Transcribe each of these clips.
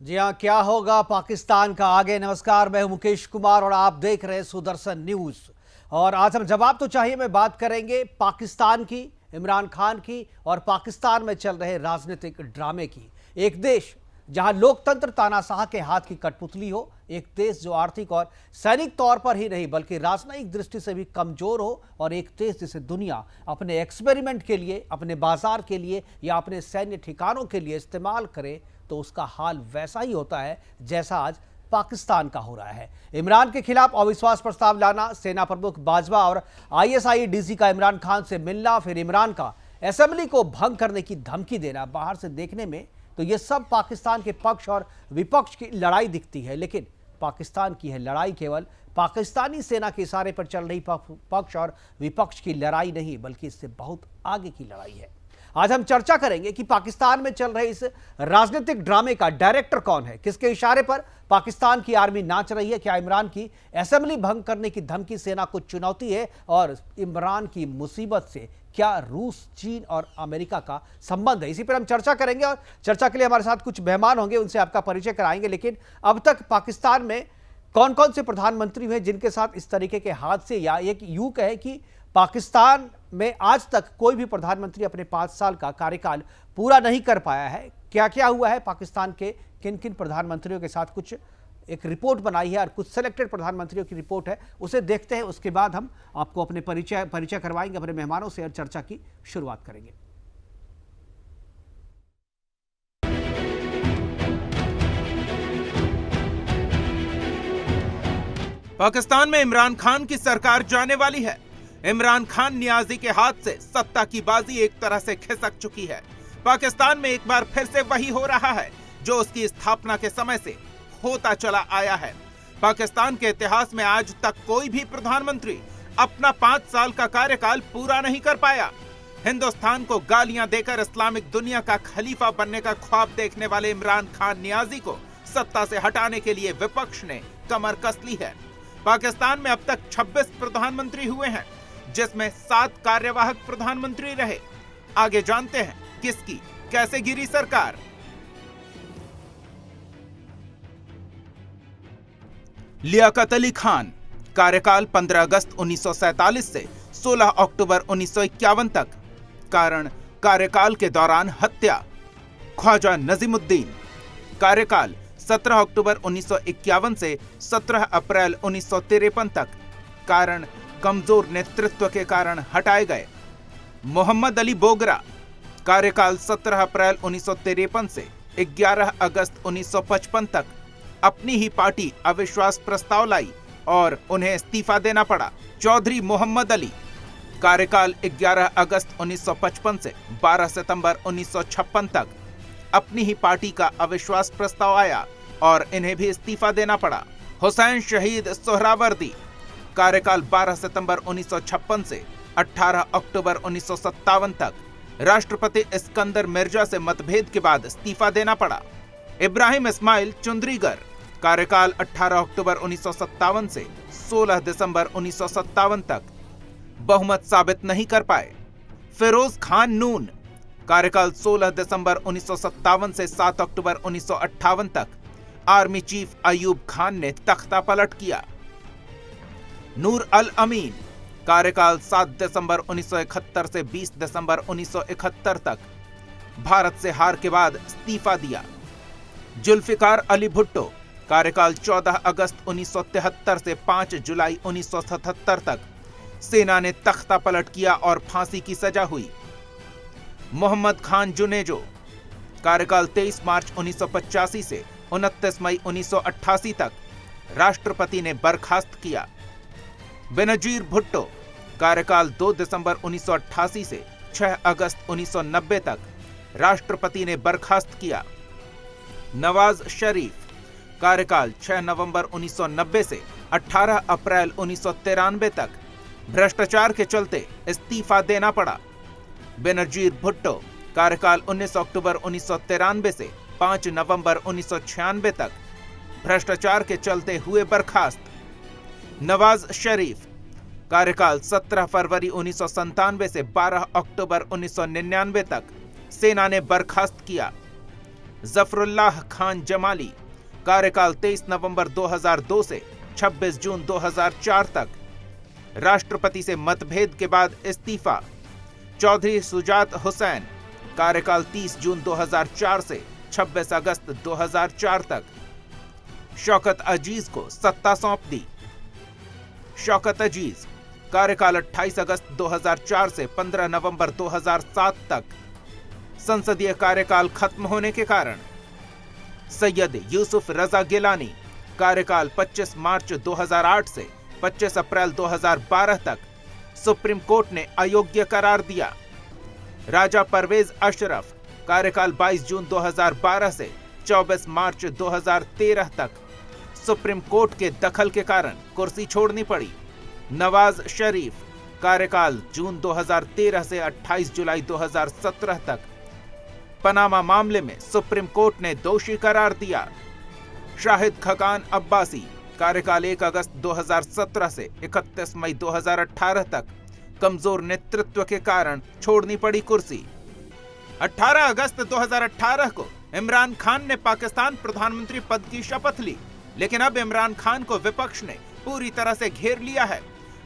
जी हाँ, क्या होगा पाकिस्तान का आगे। नमस्कार, मैं हूं मुकेश कुमार और आप देख रहे हैं सुदर्शन न्यूज। और आज हम जवाब तो चाहिए में बात करेंगे पाकिस्तान की, इमरान खान की और पाकिस्तान में चल रहे राजनीतिक ड्रामे की। एक देश जहां लोकतंत्र तानाशाह के हाथ की कठपुतली हो, एक देश जो आर्थिक और सैनिक तौर पर ही नहीं बल्कि राजनयिक दृष्टि से भी कमजोर हो, और एक देश जिसे दुनिया अपने एक्सपेरिमेंट के लिए, अपने बाजार के लिए या अपने सैन्य ठिकानों के लिए इस्तेमाल करे, तो उसका हाल वैसा ही होता है जैसा आज पाकिस्तान का हो रहा है। इमरान के खिलाफ अविश्वास प्रस्ताव लाना, सेना प्रमुख बाजवा और आईएसआई डीजी का इमरान खान से मिलना, फिर इमरान का असेंबली को भंग करने की धमकी देना, बाहर से देखने में तो ये सब पाकिस्तान के पक्ष और विपक्ष की लड़ाई दिखती है, लेकिन पाकिस्तान की यह लड़ाई केवल पाकिस्तानी सेना के इशारे पर चल रही पक्ष और विपक्ष की लड़ाई नहीं, बल्कि इससे बहुत आगे की लड़ाई है। आज हम चर्चा करेंगे कि पाकिस्तान में चल रहे इस राजनीतिक ड्रामे का डायरेक्टर कौन है, किसके इशारे पर पाकिस्तान की आर्मी नाच रही है, क्या इमरान की असेंबली भंग करने की धमकी सेना को चुनौती है, और इमरान की मुसीबत से क्या रूस, चीन और अमेरिका का संबंध है। इसी पर हम चर्चा करेंगे और चर्चा के लिए हमारे साथ कुछ मेहमान होंगे, उनसे आपका परिचय कराएंगे। लेकिन अब तक पाकिस्तान में कौन कौन से प्रधानमंत्री हैं जिनके साथ इस तरीके के हादसे, या एक यूं कहे कि पाकिस्तान में आज तक कोई भी प्रधानमंत्री अपने 5 साल का कार्यकाल पूरा नहीं कर पाया है। क्या क्या हुआ है पाकिस्तान के किन किन प्रधानमंत्रियों के साथ, कुछ एक रिपोर्ट बनाई है और कुछ सेलेक्टेड प्रधानमंत्रियों की रिपोर्ट है, उसे देखते हैं। उसके बाद हम आपको अपने परिचय करवाएंगे अपने मेहमानों से और चर्चा की शुरुआत करेंगे। पाकिस्तान में इमरान खान की सरकार जाने वाली है। इमरान खान नियाजी के हाथ से सत्ता की बाजी एक तरह से खिसक चुकी है। पाकिस्तान में एक बार फिर से वही हो रहा है जो उसकी स्थापना के समय से होता चला आया है। पाकिस्तान के इतिहास में आज तक कोई भी प्रधानमंत्री अपना 5 साल का कार्यकाल पूरा नहीं कर पाया। हिंदुस्तान को गालियां देकर इस्लामिक दुनिया का खलीफा बनने का ख्वाब देखने वाले इमरान खान नियाजी को सत्ता से हटाने के लिए विपक्ष ने कमर कस ली है। पाकिस्तान में अब तक 26 प्रधानमंत्री हुए हैं, जिसमें 7 कार्यवाहक प्रधानमंत्री रहे। आगे जानते हैं किसकी कैसे गिरी सरकार। लियाकत अली खान, कार्यकाल 15 अगस्त 1947 से 16 अक्टूबर 1951 तक, कारण कार्यकाल के दौरान हत्या। ख्वाजा नजीमुद्दीन, कार्यकाल 17 अक्टूबर 1951 से 17 अप्रैल 1953 तक, कारण कमजोर नेतृत्व के कारण हटाए गए। मोहम्मद अली बोगरा, कार्यकाल 17 अप्रैल 1953 से 11 अगस्त 1955 तक, अपनी ही पार्टी अविश्वास प्रस्ताव लाई और उन्हें इस्तीफा देना पड़ा। चौधरी मोहम्मद अली, कार्यकाल 11 अगस्त 1955 से 12 सितंबर 1956 तक, अपनी ही पार्टी का अविश्वास प्रस्ताव आया और इन्हें भी इस्तीफा देना पड़ा। हुसैन शहीद सोहरावर्दी, कार्यकाल 12 सितंबर 1956 से 18 अक्टूबर 1957 तक, राष्ट्रपति इस्कंदर मिर्जा से मतभेद के बाद इस्तीफा देना पड़ा। इब्राहिम इस्माइल चुंद्रीगर, कार्यकाल 18 अक्टूबर 1957 से 16 दिसंबर 1957 तक, बहुमत साबित नहीं कर पाए। फिरोज खान नून, कार्यकाल 16 दिसंबर 1957 से 7 अक्टूबर 1958 तक, आर्मी चीफ अयूब खान ने तख्ता पलट किया। नूर अल अमीन, कार्यकाल 7 दिसंबर 1971 से 20 दिसंबर 1971 तक, भारत से हार के बाद इस्तीफा दिया। जुल्फिकार अली भुट्टो, कार्यकाल 14 अगस्त 1973 से 5 जुलाई 1977 तक, सेना ने तख्ता पलट किया और फांसी की सजा हुई। मोहम्मद खान जुनेजो, कार्यकाल 23 मार्च 1985 से 29 मई 1988 तक, राष्ट्रपति ने बर्खास्त किया। बेनजीर भुट्टो, कार्यकाल 2 दिसंबर 1988 से 6 अगस्त 1990 तक, राष्ट्रपति ने बर्खास्त किया। नवाज शरीफ, कार्यकाल 6 नवंबर 1990 से 18 अप्रैल 1993 तक, भ्रष्टाचार के चलते इस्तीफा देना पड़ा। बेनजीर भुट्टो, कार्यकाल 19 अक्टूबर 1993 से 5 नवंबर 1996 तक, भ्रष्टाचार के चलते हुए बर्खास्त। नवाज शरीफ, कार्यकाल 17 फरवरी 1997 से 12 अक्टूबर 1999 तक, सेना ने बर्खास्त किया। जफरुल्लाह खान जमाली, कार्यकाल 23 नवंबर 2002 से 26 जून 2004 तक, राष्ट्रपति से मतभेद के बाद इस्तीफा। चौधरी सुजात हुसैन, कार्यकाल 30 जून 2004 से 26 अगस्त 2004 तक। शौकत अजीज को सत्ता सौंप दी। शौकत अजीज, कार्यकाल 28 अगस्त 2004 से 15 नवंबर 2007 तक। संसदीय कार्यकाल खत्म होने के कारण सैयद यूसुफ रजा गिलानी, कार्यकाल 25 मार्च 2008 से 25 अप्रैल 2012 तक, सुप्रीम कोर्ट ने अयोग्य करार दिया। राजा परवेज अशरफ, कार्यकाल 22 जून 2012 से 24 मार्च 2013 तक, सुप्रीम कोर्ट के दखल के कारण कुर्सी छोड़नी पड़ी। नवाज शरीफ, कार्यकाल जून 2013 से 28 जुलाई 2017 तक, पनामा मामले में सुप्रीम कोर्ट ने दोषी करार दिया। शाहिद खकान अब्बासी, कार्यकाल 1 अगस्त 2017 से 31 मई 2018 तक, कमजोर नेतृत्व के कारण छोड़नी पड़ी कुर्सी। 18 अगस्त 2018 को इमरान खान ने पाकिस्तान प्रधानमंत्री पद की शपथ ली, लेकिन अब इमरान खान को विपक्ष ने पूरी तरह से घेर लिया है।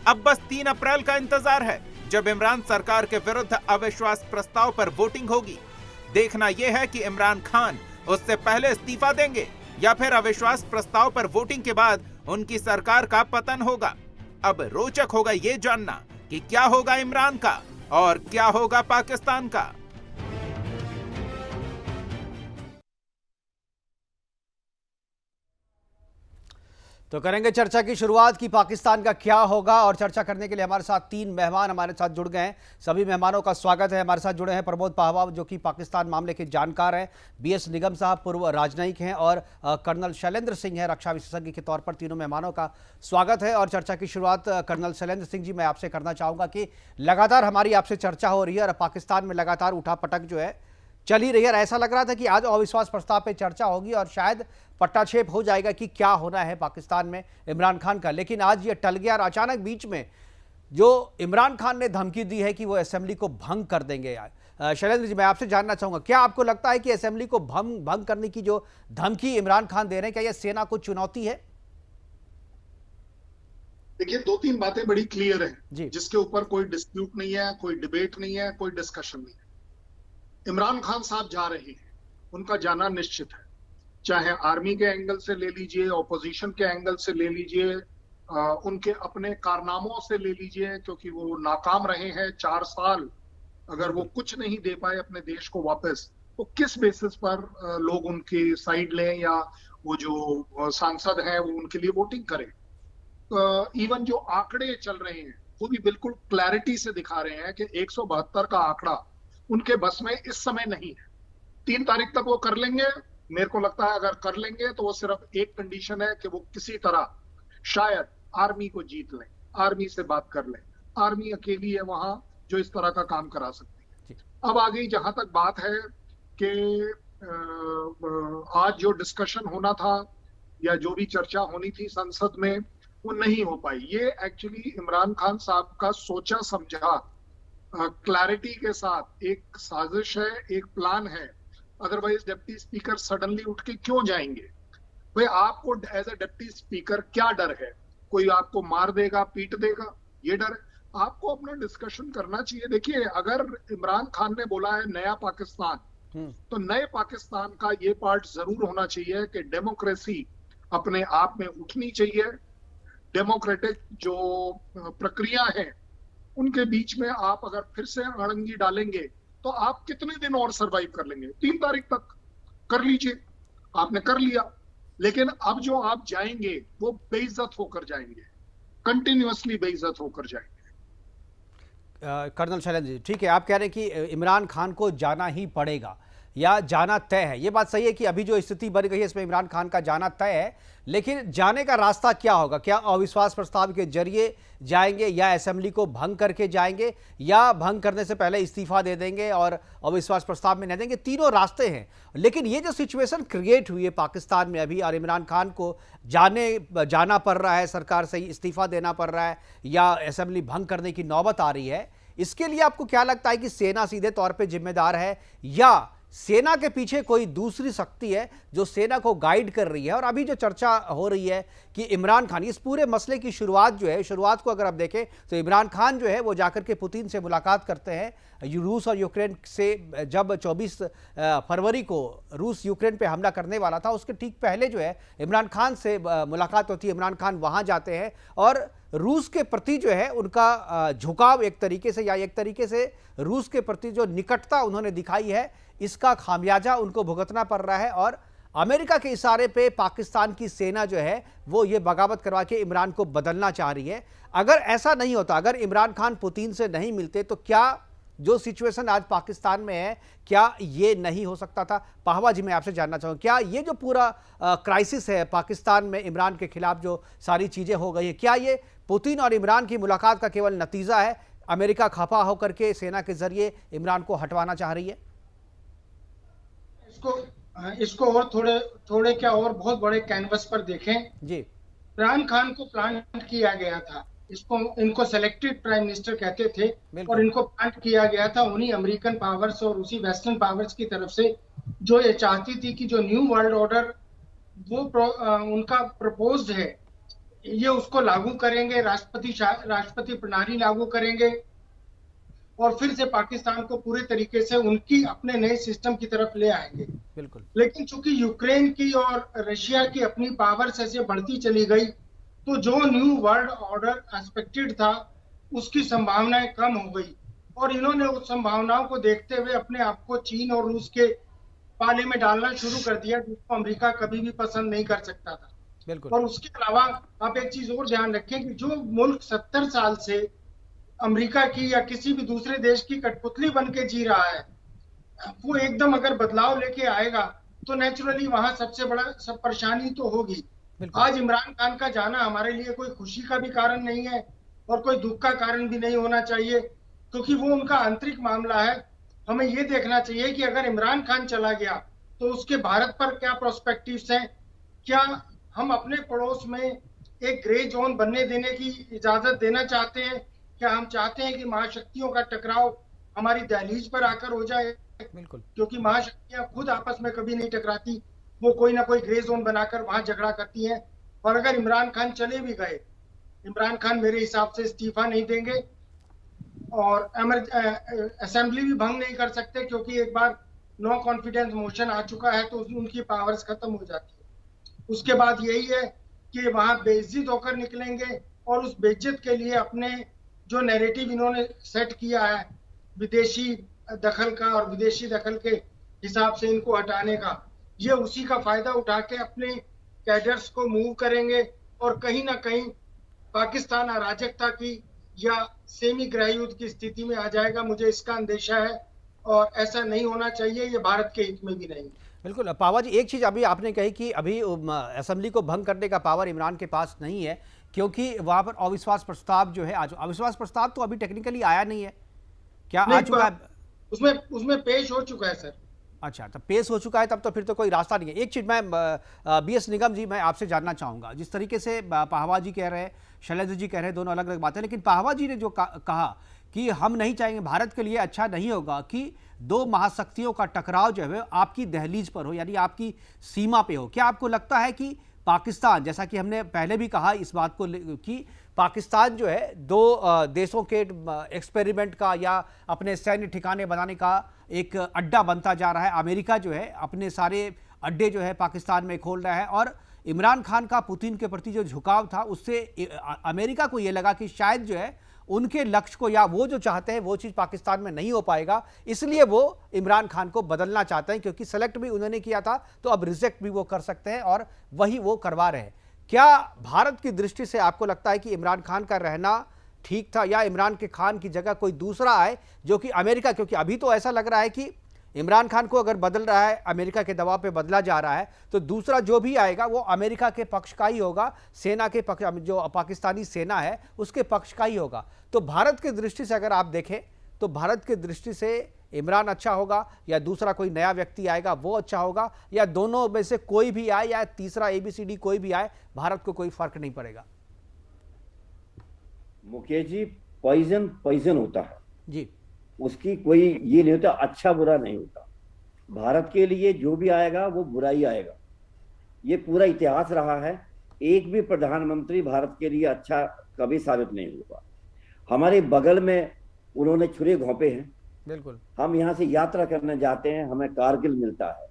अब बस 3 अप्रैल का इंतजार है, जब इमरान सरकार के विरुद्ध अविश्वास प्रस्ताव पर वोटिंग होगी। देखना यह है कि इमरान खान उससे पहले इस्तीफा देंगे या फिर अविश्वास प्रस्ताव पर वोटिंग के बाद उनकी सरकार का पतन होगा। अब रोचक होगा ये जानना कि क्या होगा इमरान का और क्या होगा पाकिस्तान का। तो करेंगे चर्चा की शुरुआत की पाकिस्तान का क्या होगा, और चर्चा करने के लिए हमारे साथ 3 मेहमान हमारे साथ जुड़ गए हैं। सभी मेहमानों का स्वागत है। हमारे साथ जुड़े हैं प्रमोद पाहवा, जो कि पाकिस्तान मामले के जानकार हैं, बीएस निगम साहब पूर्व राजनयिक हैं, और कर्नल शैलेंद्र सिंह हैं रक्षा विशेषज्ञ के तौर पर। तीनों मेहमानों का स्वागत है। और चर्चा की शुरुआत कर्नल शैलेंद्र सिंह जी मैं आपसे करना चाहूँगा कि लगातार हमारी आपसे चर्चा हो रही है और पाकिस्तान में लगातार उठापटक जो है चल ही रही है। ऐसा लग रहा था कि आज अविश्वास प्रस्ताव पे चर्चा होगी और शायद पट्टाक्षेप हो जाएगा कि क्या होना है पाकिस्तान में इमरान खान का, लेकिन आज ये टल गया। और अचानक बीच में जो इमरान खान ने धमकी दी है कि वो असेंबली को भंग कर देंगे। शैलेंद्र जी, मैं आपसे जानना चाहूंगा, क्या आपको लगता है कि असेंबली को भंग करने की जो धमकी इमरान खान दे रहे हैं, क्या यह सेना को चुनौती है? देखिए, 2-3 बातें बड़ी क्लियर हैं जिसके ऊपर कोई डिस्प्यूट नहीं है, कोई डिबेट नहीं है, कोई डिस्कशन नहीं है। इमरान खान साहब जा रहे हैं, उनका जाना निश्चित है। चाहे आर्मी के एंगल से ले लीजिए, ऑपोजिशन के एंगल से ले लीजिए, उनके अपने कारनामों से ले लीजिए, क्योंकि वो नाकाम रहे हैं 4 साल। अगर वो कुछ नहीं दे पाए अपने देश को वापस, तो किस बेसिस पर लोग उनकी साइड लें या वो जो सांसद हैं वो उनके लिए वोटिंग करें। इवन जो आंकड़े चल रहे हैं वो भी बिल्कुल क्लैरिटी से दिखा रहे हैं कि 172 का आंकड़ा उनके बस में इस समय नहीं है। 3 तारीख तक वो कर लेंगे। मेरे को लगता है अगर कर लेंगे तो वो सिर्फ एक कंडीशन है कि वो किसी तरह शायद आर्मी को जीत लें, आर्मी से बात कर लें। आर्मी अकेली है वहां जो इस तरह का काम करा सकती है। अब आ गई जहां तक बात है कि आज जो डिस्कशन होना था या जो भी चर्चा होनी थी संसद में, वो नहीं हो पाई। ये एक्चुअली इमरान खान साहब का सोचा समझा क्लैरिटी के साथ एक साजिश है, एक प्लान है। अदरवाइज डिप्टी स्पीकर सडनली उठ के क्यों जाएंगे? भाई, आपको एज ए डिप्टी स्पीकर क्या डर है? कोई आपको मार देगा, पीट देगा, ये डर है? आपको अपना डिस्कशन करना चाहिए। देखिए, अगर इमरान खान ने बोला है नया पाकिस्तान, तो नए पाकिस्तान का ये पार्ट जरूर होना चाहिए कि डेमोक्रेसी अपने आप में उठनी चाहिए। डेमोक्रेटिक जो प्रक्रिया है उनके बीच में आप अगर फिर से अड़ंगी डालेंगे तो आप कितने दिन और सरवाइव कर लेंगे? 3 तारीख तक कर लीजिए, आपने कर लिया, लेकिन अब जो आप जाएंगे वो बेइज्जत होकर जाएंगे, कंटिन्यूअसली बेइज्जत होकर जाएंगे। कर्नल शैलेंद्र जी, ठीक है, आप कह रहे हैं कि इमरान खान को जाना ही पड़ेगा या जाना तय है। ये बात सही है कि अभी जो स्थिति बन गई है इसमें इमरान खान का जाना तय है, लेकिन जाने का रास्ता क्या होगा? क्या अविश्वास प्रस्ताव के जरिए जाएंगे या असेंबली को भंग करके जाएंगे या भंग करने से पहले इस्तीफा दे देंगे और अविश्वास प्रस्ताव में नहीं देंगे? तीनों रास्ते हैं। लेकिन ये जो सिचुएशन क्रिएट हुई है पाकिस्तान में अभी, और इमरान खान को जाना पड़ रहा है, सरकार से इस्तीफा देना पड़ रहा है या असेंबली भंग करने की नौबत आ रही है, इसके लिए आपको क्या लगता है कि सेना सीधे तौर पर जिम्मेदार है या सेना के पीछे कोई दूसरी शक्ति है जो सेना को गाइड कर रही है। और अभी जो चर्चा हो रही है कि इमरान खान, इस पूरे मसले की शुरुआत जो है, शुरुआत को अगर आप देखें तो इमरान खान जो है वो जाकर के पुतिन से मुलाकात करते हैं रूस और यूक्रेन से। जब 24 फरवरी को रूस यूक्रेन पे हमला करने वाला था, उसके ठीक पहले जो है इमरान खान से मुलाकात होती है। इमरान खान वहां जाते हैं और रूस के प्रति जो है उनका झुकाव एक तरीके से, या एक तरीके से रूस के प्रति जो निकटता उन्होंने दिखाई है, इसका खामियाजा उनको भुगतना पड़ रहा है। और अमेरिका के इशारे पे पाकिस्तान की सेना जो है वो ये बगावत करवा के इमरान को बदलना चाह रही है। अगर ऐसा नहीं होता, अगर इमरान खान पुतिन से नहीं मिलते, तो क्या जो सिचुएशन आज पाकिस्तान में है, क्या ये नहीं हो सकता था? पाहवा जी, मैं आपसे जानना चाहूँगा, क्या ये जो पूरा क्राइसिस है पाकिस्तान में इमरान के खिलाफ, जो सारी चीज़ें हो गई है, क्या ये पुतिन और इमरान की मुलाकात का केवल नतीजा है? अमेरिका खफा होकर के सेना के जरिए इमरान को हटवाना चाह रही है। इसको और थोड़े क्या और बहुत बड़े कैनवस पर देखें जी। इमरान खान को प्लांट किया गया था, इनको सेलेक्टेड प्राइम मिनिस्टर कहते थे, और इनको प्लांट किया गया था उन्हीं अमेरिकन पावर्स और उसी वेस्टर्न पावर्स की तरफ से, जो ये चाहती थी कि जो न्यू वर्ल्ड ऑर्डर वो उनका प्रपोज्ड है, ये उसको लागू करेंगे, राष्ट्रपति प्रणाली लागू करेंगे और फिर से पाकिस्तान को पूरे तरीके से उनकी अपने नए सिस्टम की तरफ ले आएंगे। बिल्कुल। लेकिन चूंकि यूक्रेन की और रशिया की अपनी पावर्स ऐसे बढ़ती चली गई, तो जो न्यू वर्ल्ड ऑर्डर एक्सपेक्टेड था उसकी संभावनाएं कम हो गई, और इन्होंने उस संभावनाओं को देखते हुए अपने आप को चीन और रूस के पाले में डालना शुरू कर दिया, जिसको अमेरिका कभी भी पसंद नहीं कर सकता था। बिल्कुल। और उसके अलावा आप एक चीज और ध्यान रखें कि जो मुल्क 70 साल से अमेरिका की या किसी भी दूसरे देश की कठपुतली बन के जी रहा है, वो एकदम अगर बदलाव लेके आएगा तो नेचुरली वहां सबसे बड़ा सब परेशानी तो होगी। आज इमरान खान का जाना हमारे लिए कोई खुशी का भी कारण नहीं है और कोई दुख का कारण भी नहीं होना चाहिए, क्योंकि वो उनका आंतरिक मामला है। हमें ये देखना चाहिए कि अगर इमरान खान चला गया तो उसके भारत पर क्या प्रोस्पेक्टिव्स हैं, क्या हम अपने पड़ोस में एक ग्रे जोन बनने देने की इजाजत देना चाहते हैं, क्या हम चाहते हैं कि महाशक्तियों का टकराव हमारी दहलीज पर आकर हो जाए? बिल्कुल। क्योंकि महाशक्तियां खुद आपस में कभी नहीं टकराती, वो कोई ना कोई ग्रे जोन बनाकर वहां झगड़ा करती हैं। और अगर इमरान खान चले भी गए, इमरान खान मेरे हिसाब से इस्तीफा नहीं देंगे और असेंबली भी भंग नहीं कर सकते, क्योंकि एक बार नो कॉन्फिडेंस मोशन आ चुका है तो उनकी पावर्स खत्म हो जाती है। उसके बाद यही है कि वहां बेइज्जत होकर निकलेंगे, और उस बेइज्जत के लिए अपने जो नैरेटिव इन्होंने सेट किया है विदेशी दखल का और विदेशी दखल के हिसाब से इनको हटाने का, ये उसी का फायदा उठा के अपने कैडर्स को मूव करेंगे और कहीं ना कहीं पाकिस्तान अराजकता की या सेमी गृह युद्ध की स्थिति में आ जाएगा। मुझे इसका अंदेशा है और ऐसा नहीं होना चाहिए, ये भारत के हित में भी नहीं। बिल्कुल। पावा जी, एक चीज़ अभी आपने कही कि अभी असेंबली को भंग करने का पावर इमरान के पास नहीं है, क्योंकि वहाँ पर अविश्वास प्रस्ताव जो है, आज अविश्वास प्रस्ताव तो अभी टेक्निकली आया नहीं है, क्या आ चुका है? उसमें पेश हो चुका है सर। अच्छा, तब पेश हो चुका है, तब तो फिर तो कोई रास्ता नहीं है। एक चीज़ मैं BS निगम जी, मैं आपसे जानना चाहूँगा, जिस तरीके से पाहवा जी कह रहे हैं, शैलेंद्र जी कह रहे हैं, दोनों अलग अलग बातें, लेकिन पाहवा जी ने जो कहा कि हम नहीं चाहेंगे, भारत के लिए अच्छा नहीं होगा कि दो महाशक्तियों का टकराव जो है आपकी दहलीज पर हो, यानी आपकी सीमा पे हो। क्या आपको लगता है कि पाकिस्तान, जैसा कि हमने पहले भी कहा इस बात को कि पाकिस्तान जो है दो देशों के एक्सपेरिमेंट का या अपने सैन्य ठिकाने बनाने का एक अड्डा बनता जा रहा है, अमेरिका जो है अपने सारे अड्डे जो है पाकिस्तान में खोल रहा है, और इमरान खान का पुतिन के प्रति जो झुकाव था उससे अमेरिका को ये लगा कि शायद जो है उनके लक्ष्य को या वो जो चाहते हैं वो चीज़ पाकिस्तान में नहीं हो पाएगा, इसलिए वो इमरान खान को बदलना चाहते हैं, क्योंकि सेलेक्ट भी उन्होंने किया था तो अब रिजेक्ट भी वो कर सकते हैं, और वही वो करवा रहे हैं। क्या भारत की दृष्टि से आपको लगता है कि इमरान खान का रहना ठीक था, या इमरान के खान की जगह कोई दूसरा आए जो कि अमेरिका, क्योंकि अभी तो ऐसा लग रहा है कि इमरान खान को अगर बदल रहा है, अमेरिका के दबाव पे बदला जा रहा है, तो दूसरा जो भी आएगा वो अमेरिका के पक्ष का ही होगा, सेना के पक्ष, जो पाकिस्तानी सेना है उसके पक्ष का ही होगा। तो भारत की दृष्टि से अगर आप देखें तो भारत की दृष्टि से इमरान अच्छा होगा, या दूसरा कोई नया व्यक्ति आएगा वो अच्छा होगा, या दोनों में से कोई भी आए या तीसरा ABCD कोई भी आए, भारत को कोई फर्क नहीं पड़ेगा? मुकेश जी, पॉइजन होता है जी, उसकी कोई ये नहीं होता, अच्छा बुरा नहीं होता। भारत के लिए जो भी आएगा वो बुराई आएगा। ये पूरा इतिहास रहा है। एक भी प्रधानमंत्री भारत के लिए अच्छा कभी साबित नहीं हुआ। हमारे बगल में उन्होंने छुरे घोंपे हैं। बिल्कुल। हम यहाँ से यात्रा करने जाते हैं, हमें कारगिल मिलता है,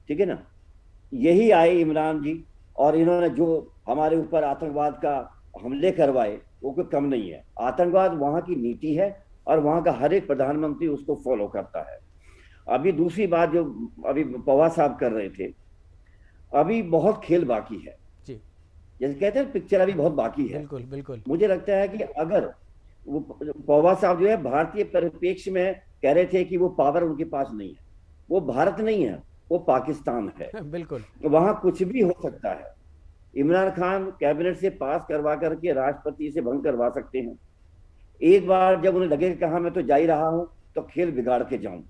ठीक है ना। यही आए इमरान जी, और इन्होंने जो हमारे ऊपर आतंकवाद का हमले करवाए वो कोई कम नहीं है। आतंकवाद वहां की नीति है और वहां का हर एक प्रधानमंत्री उसको फॉलो करता है। अभी दूसरी बात जो अभी पवार साहब कर रहे थे, अभी बहुत खेल बाकी है जी। जैसे कहते हैं पिक्चर अभी बहुत बाकी है। बिल्कुल बिल्कुल। मुझे लगता है कि अगर वो पवार साहब जो है भारतीय परिप्रेक्ष्य में कह रहे थे कि वो पावर उनके पास नहीं है, वो भारत नहीं है, वो पाकिस्तान है। बिल्कुल। वहां कुछ भी हो सकता है। इमरान खान कैबिनेट से पास करवा करके राष्ट्रपति से भंग करवा सकते हैं। एक बार जब उन्हें लगे कि कहा मैं तो जा ही रहा हूं तो खेल बिगाड़ के जाऊं,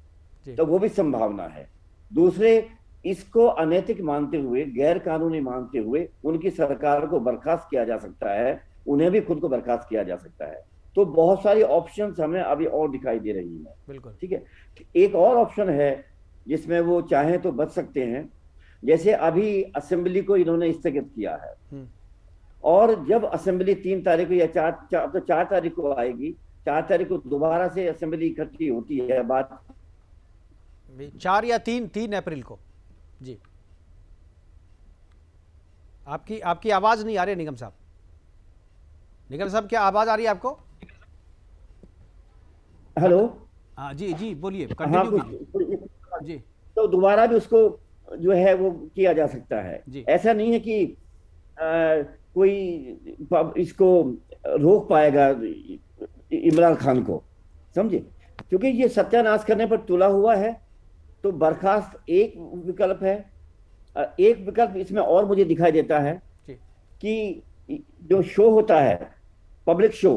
तो वो भी संभावना है। दूसरे, इसको अनैतिक मानते हुए, गैर कानूनी मानते हुए उनकी सरकार को बर्खास्त किया जा सकता है, उन्हें भी खुद को बर्खास्त किया जा सकता है। तो बहुत सारी ऑप्शंस हमें अभी और दिखाई दे रही हैं। बिल्कुल। ठीक है, एक और ऑप्शन है जिसमें वो चाहें तो बच सकते हैं। जैसे अभी असेंबली को इन्होंने स्थगित किया है, और जब असेंबली 3 तारीख को या 4 तारीख को आएगी, 4 तारीख को दोबारा से असेंबली इकट्ठी होती है, बात 4 या 3 अप्रैल को। जी, आपकी आवाज नहीं आ रही निगम साहब। निगम साहब, क्या आवाज आ रही है आपको? हेलो। हाँ जी जी, बोलिए, हाँ, कंटिन्यू कीजिए। जी, तो दोबारा भी उसको जो है वो किया जा सकता है। ऐसा नहीं है कि कोई इसको रोक पाएगा इमरान खान को, समझे, क्योंकि ये सत्यानाश करने पर तुला हुआ है। तो बर्खास्त एक विकल्प है। एक विकल्प इसमें और मुझे दिखाई देता है कि जो शो होता है, पब्लिक शो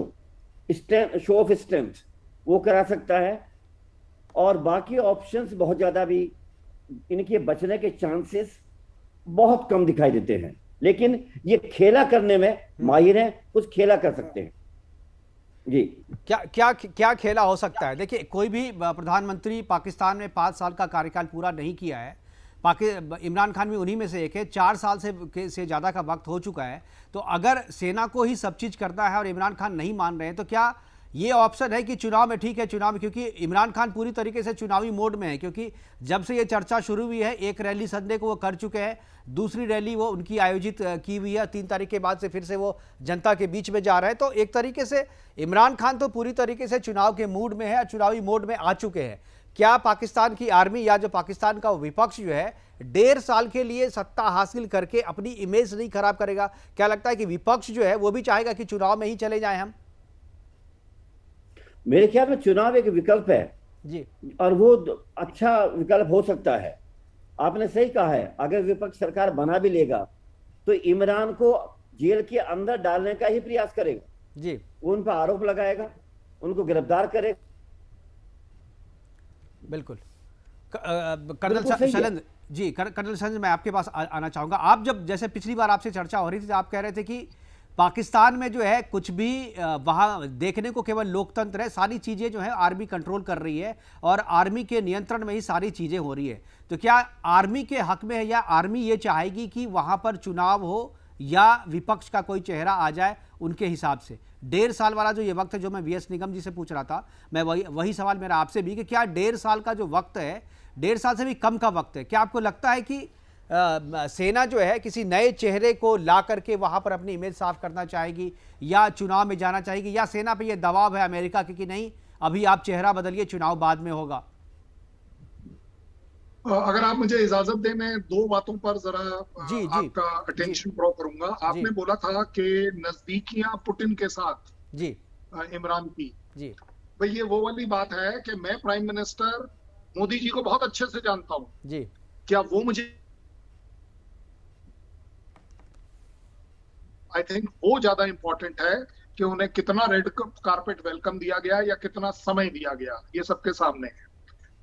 ऑफ स्ट्रेंथ, वो करा सकता है। और बाकी ऑप्शंस बहुत ज्यादा भी इनके बचने के चांसेस बहुत कम दिखाई देते हैं। लेकिन ये खेला करने में माहिर हैं, कुछ खेला कर सकते हैं। जी, क्या खेला हो सकता है? देखिए, कोई भी प्रधानमंत्री पाकिस्तान में 5 साल का कार्यकाल पूरा नहीं किया है। इमरान खान भी उन्हीं में से एक है। 4 साल से ज़्यादा का वक्त हो चुका है। तो अगर सेना को ही सब चीज़ करना है और इमरान खान नहीं मान रहे हैं, तो क्या ये ऑप्शन है कि चुनाव में, ठीक है चुनाव में, क्योंकि इमरान खान पूरी तरीके से चुनावी मोड में है, क्योंकि जब से ये चर्चा शुरू हुई है, एक रैली संडे को वो कर चुके हैं, दूसरी रैली वो उनकी आयोजित की हुई है, 3 तारीख के बाद से फिर से वो जनता के बीच में जा रहे हैं। तो एक तरीके से इमरान खान तो पूरी तरीके से चुनाव के मूड में है, चुनावी मोड में आ चुके हैं। क्या पाकिस्तान की आर्मी या जो पाकिस्तान का विपक्ष जो है 1.5 साल के लिए सत्ता हासिल करके अपनी इमेज नहीं खराब करेगा? क्या लगता है कि विपक्ष जो है वो भी चाहेगा कि चुनाव में ही चले जाएं हम? मेरे ख्याल में चुनाव एक विकल्प है जी, और वो अच्छा विकल्प हो सकता है। आपने सही कहा है, अगर विपक्ष सरकार बना भी लेगा तो इमरान को जेल के अंदर डालने का ही प्रयास करेगा जी, वो उन पर आरोप लगाएगा, उनको गिरफ्तार करेगा। बिल्कुल। कर्नल शैलेंद्र जी, कर्नल शैलेंद्र, मैं आपके पास आना चाहूंगा। आप जब, जैसे पिछली बार आपसे चर्चा हो रही थी, तो आप कह रहे थे कि पाकिस्तान में जो है कुछ भी वहाँ देखने को केवल लोकतंत्र है, सारी चीज़ें जो है आर्मी कंट्रोल कर रही है और आर्मी के नियंत्रण में ही सारी चीज़ें हो रही है। तो क्या आर्मी के हक में है, या आर्मी ये चाहेगी कि वहाँ पर चुनाव हो या विपक्ष का कोई चेहरा आ जाए उनके हिसाब से? 1.5 साल वाला जो ये वक्त है, जो मैं वीएस निगम जी से पूछ रहा था, मैं वही सवाल मेरा आपसे भी, कि क्या 1.5 साल का जो वक्त है, 1.5 साल से भी कम का वक्त है, क्या आपको लगता है कि सेना जो है किसी नए चेहरे को ला करके वहां पर अपनी इमेज साफ करना चाहेगी, या चुनाव में जाना चाहेगी, या सेना पे ये दबाव है अमेरिका के कि नहीं, अभी आप चेहरा बदलिए, चुनाव बाद में होगा? अगर आप मुझे इजाजत दें, मैं 2 बातों पर जरा आपका अटेंशन ड्रॉ करूंगा। आपने बोला था कि नजदीकियां पुतिन के साथ जी, इमरान की जी, भाई, ये वो वाली बात है कि मैं प्राइम मिनिस्टर मोदी जी को बहुत अच्छे से जानता हूं जी। क्या वो मुझे, आई थिंक वो ज्यादा इंपॉर्टेंट है कि उन्हें कितना रेड कारपेट वेलकम दिया गया या कितना समय दिया गया, ये सबके सामने है।